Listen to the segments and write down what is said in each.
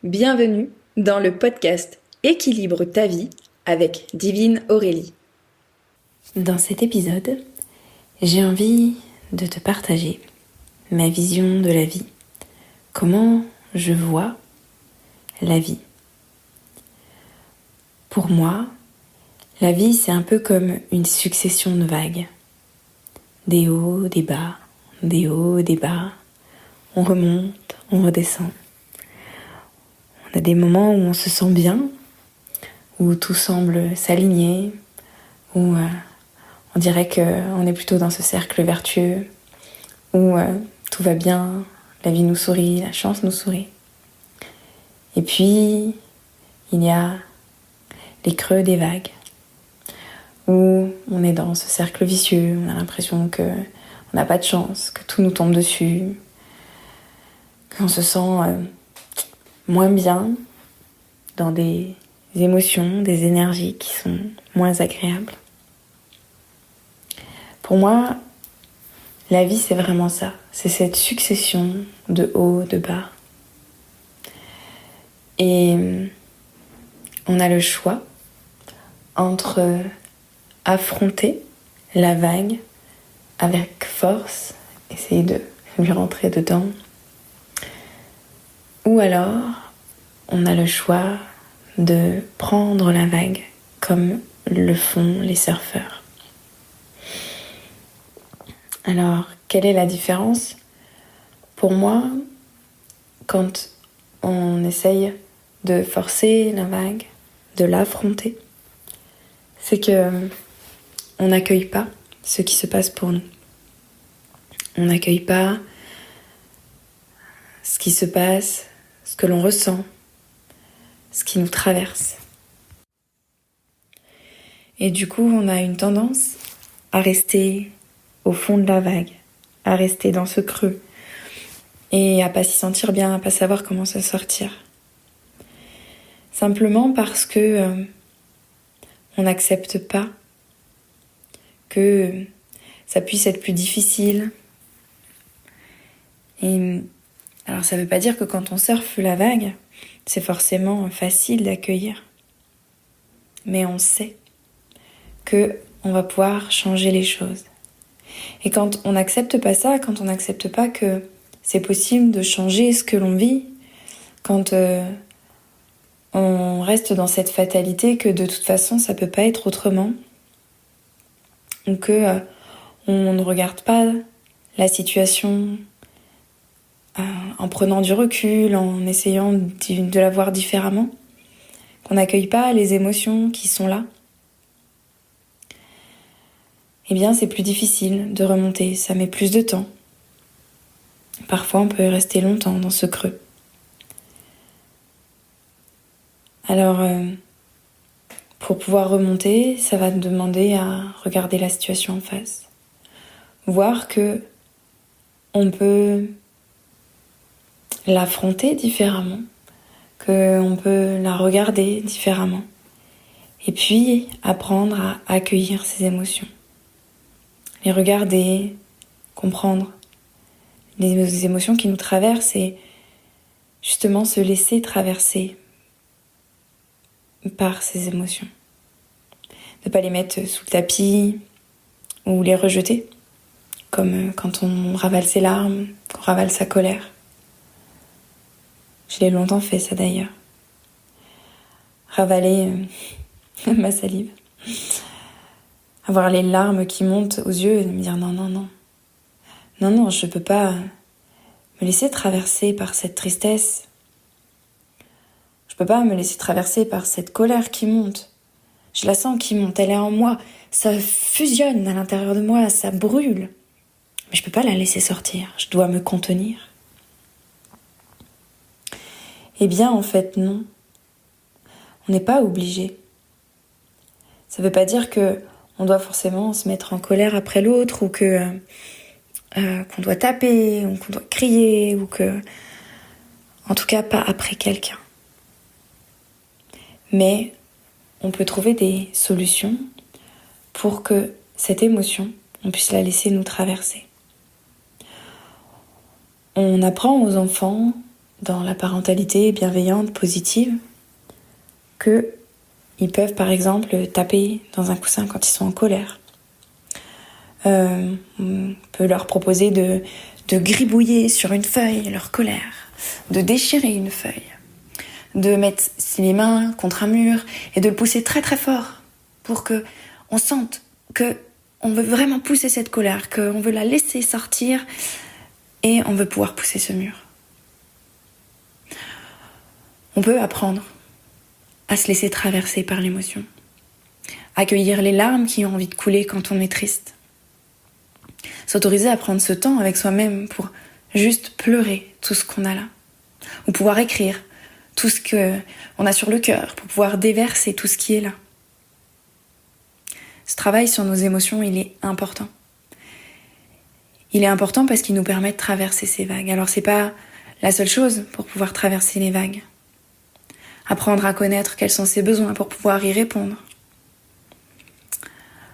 Bienvenue dans le podcast Équilibre ta vie avec Divine Aurélie. Dans cet épisode, j'ai envie de te partager ma vision de la vie, comment je vois la vie. Pour moi, la vie c'est un peu comme une succession de vagues. Des hauts, des bas, des hauts, des bas. On remonte, on redescend. On a des moments où on se sent bien, où tout semble s'aligner, où on dirait qu'on est plutôt dans ce cercle vertueux, où tout va bien, la vie nous sourit, la chance nous sourit. Et puis, il y a les creux des vagues, où on est dans ce cercle vicieux, on a l'impression qu'on n'a pas de chance, que tout nous tombe dessus, qu'on se sent moins bien, dans des émotions, des énergies qui sont moins agréables. Pour moi, la vie c'est vraiment ça, c'est cette succession de hauts, de bas. Et on a le choix entre affronter la vague avec force, essayer de lui rentrer dedans, ou alors on a le choix de prendre la vague comme le font les surfeurs. Alors, quelle est la différence ? Pour moi, quand on essaye de forcer la vague, de l'affronter, c'est que on n'accueille pas ce qui se passe pour nous. On n'accueille pas ce qui se passe, ce que l'on ressent, ce qui nous traverse. Et du coup, on a une tendance à rester au fond de la vague, à rester dans ce creux et à pas s'y sentir bien, à pas savoir comment s'en sortir. Simplement parce que on n'accepte pas que ça puisse être plus difficile. Et alors ça veut pas dire que quand on surfe la vague, c'est forcément facile d'accueillir. Mais on sait que on va pouvoir changer les choses. Et quand on n'accepte pas ça, quand on n'accepte pas que c'est possible de changer ce que l'on vit, quand on reste dans cette fatalité que de toute façon ça peut pas être autrement, ou que on ne regarde pas la situation en prenant du recul, en essayant de la voir différemment, qu'on n'accueille pas les émotions qui sont là, eh bien c'est plus difficile de remonter, ça met plus de temps. Parfois on peut rester longtemps dans ce creux. Alors, pour pouvoir remonter, ça va demander à regarder la situation en face. Voir que on peut l'affronter différemment, qu'on peut la regarder différemment. Et puis, apprendre à accueillir ses émotions. Les regarder, comprendre les émotions qui nous traversent et justement se laisser traverser par ces émotions. Ne pas les mettre sous le tapis ou les rejeter, comme quand on ravale ses larmes, qu'on ravale sa colère. Je l'ai longtemps fait ça d'ailleurs. Ravaler ma salive. Avoir les larmes qui montent aux yeux et me dire non, non, non. Non, non, je peux pas me laisser traverser par cette tristesse. Je peux pas me laisser traverser par cette colère qui monte. Je la sens qui monte, elle est en moi. Ça fusionne à l'intérieur de moi, ça brûle. Mais je peux pas la laisser sortir, je dois me contenir. Eh bien, en fait, non. On n'est pas obligé. Ça veut pas dire que on doit forcément se mettre en colère après l'autre ou que qu'on doit taper ou qu'on doit crier ou que... En tout cas, pas après quelqu'un. Mais on peut trouver des solutions pour que cette émotion, on puisse la laisser nous traverser. On apprend aux enfants dans la parentalité bienveillante, positive, qu'ils peuvent par exemple taper dans un coussin quand ils sont en colère. On peut leur proposer de gribouiller sur une feuille leur colère, de déchirer une feuille, de mettre les mains contre un mur et de le pousser très très fort pour que on sente que on veut vraiment pousser cette colère, qu'on veut la laisser sortir et on veut pouvoir pousser ce mur. On peut apprendre à se laisser traverser par l'émotion, accueillir les larmes qui ont envie de couler quand on est triste, s'autoriser à prendre ce temps avec soi-même pour juste pleurer tout ce qu'on a là, ou pouvoir écrire tout ce qu'on a sur le cœur, pour pouvoir déverser tout ce qui est là. Ce travail sur nos émotions, il est important. Il est important parce qu'il nous permet de traverser ces vagues. Alors c'est pas la seule chose pour pouvoir traverser les vagues. Apprendre à connaître quels sont ses besoins pour pouvoir y répondre.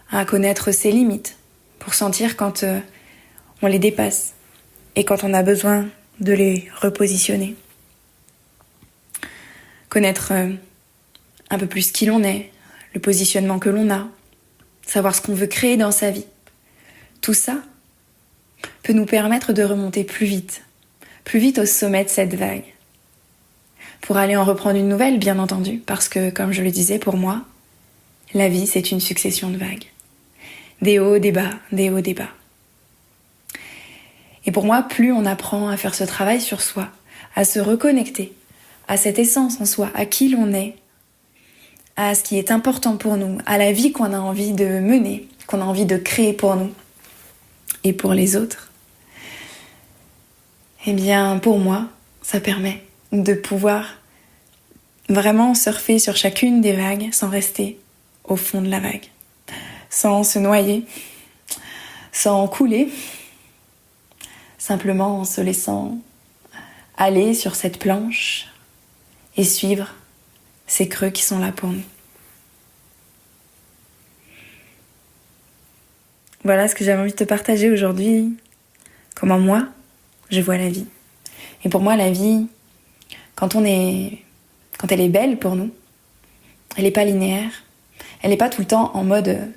À connaître ses limites pour sentir quand on les dépasse et quand on a besoin de les repositionner. Connaître un peu plus qui l'on est, le positionnement que l'on a, savoir ce qu'on veut créer dans sa vie. Tout ça peut nous permettre de remonter plus vite au sommet de cette vague. Pour aller en reprendre une nouvelle, bien entendu, parce que, comme je le disais, pour moi, la vie, c'est une succession de vagues. Des hauts, des bas, des hauts, des bas. Et pour moi, plus on apprend à faire ce travail sur soi, à se reconnecter à cette essence en soi, à qui l'on est, à ce qui est important pour nous, à la vie qu'on a envie de mener, qu'on a envie de créer pour nous et pour les autres, eh bien, pour moi, ça permet de pouvoir vraiment surfer sur chacune des vagues sans rester au fond de la vague, sans se noyer, sans couler, simplement en se laissant aller sur cette planche et suivre ces creux qui sont là pour nous. Voilà ce que j'avais envie de te partager aujourd'hui, comment moi, je vois la vie. Et pour moi, la vie, quand elle est belle pour nous, elle n'est pas linéaire, elle n'est pas tout le temps en mode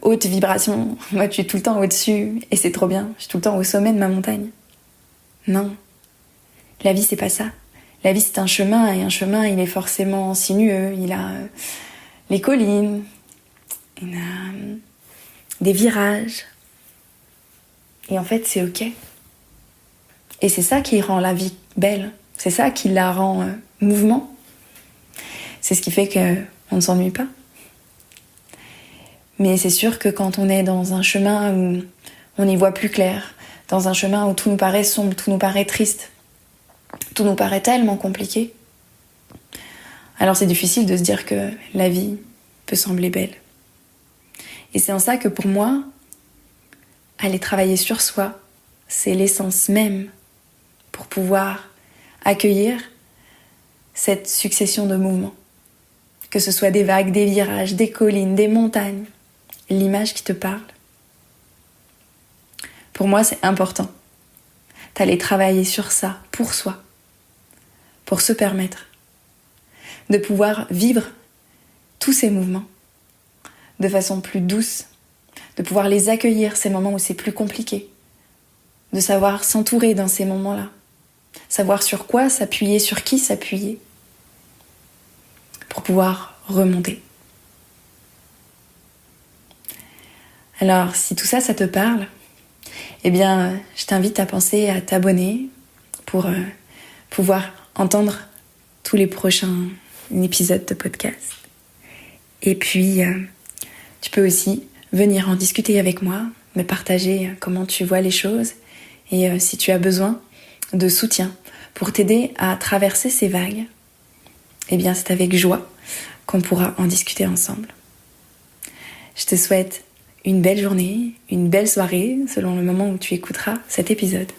haute vibration, moi je suis tout le temps au-dessus et c'est trop bien, je suis tout le temps au sommet de ma montagne. Non, la vie c'est pas ça. La vie c'est un chemin et un chemin il est forcément sinueux, il a les collines, il a des virages et en fait c'est ok. Et c'est ça qui rend la vie belle, c'est ça qui la rend mouvement. C'est ce qui fait qu'on ne s'ennuie pas. Mais c'est sûr que quand on est dans un chemin où on y voit plus clair, dans un chemin où tout nous paraît sombre, tout nous paraît triste, tout nous paraît tellement compliqué, alors c'est difficile de se dire que la vie peut sembler belle. Et c'est en ça que pour moi, aller travailler sur soi, c'est l'essence même pour pouvoir accueillir cette succession de mouvements. Que ce soit des vagues, des virages, des collines, des montagnes, l'image qui te parle. Pour moi, c'est important d'aller travailler sur ça, pour soi, pour se permettre de pouvoir vivre tous ces mouvements de façon plus douce, de pouvoir les accueillir, ces moments où c'est plus compliqué, de savoir s'entourer dans ces moments-là, savoir sur quoi s'appuyer, sur qui s'appuyer, pour pouvoir remonter. Alors, si tout ça, ça te parle, eh bien, je t'invite à penser à t'abonner pour pouvoir entendre tous les prochains épisodes de podcast. Et puis, tu peux aussi venir en discuter avec moi, me partager comment tu vois les choses et si tu as besoin de soutien pour t'aider à traverser ces vagues, eh bien, c'est avec joie qu'on pourra en discuter ensemble. Je te souhaite une belle journée, une belle soirée, selon le moment où tu écouteras cet épisode.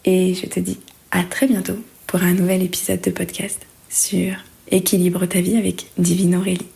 Et je te dis à très bientôt pour un nouvel épisode de podcast sur Équilibre ta vie avec Divine Aurélie.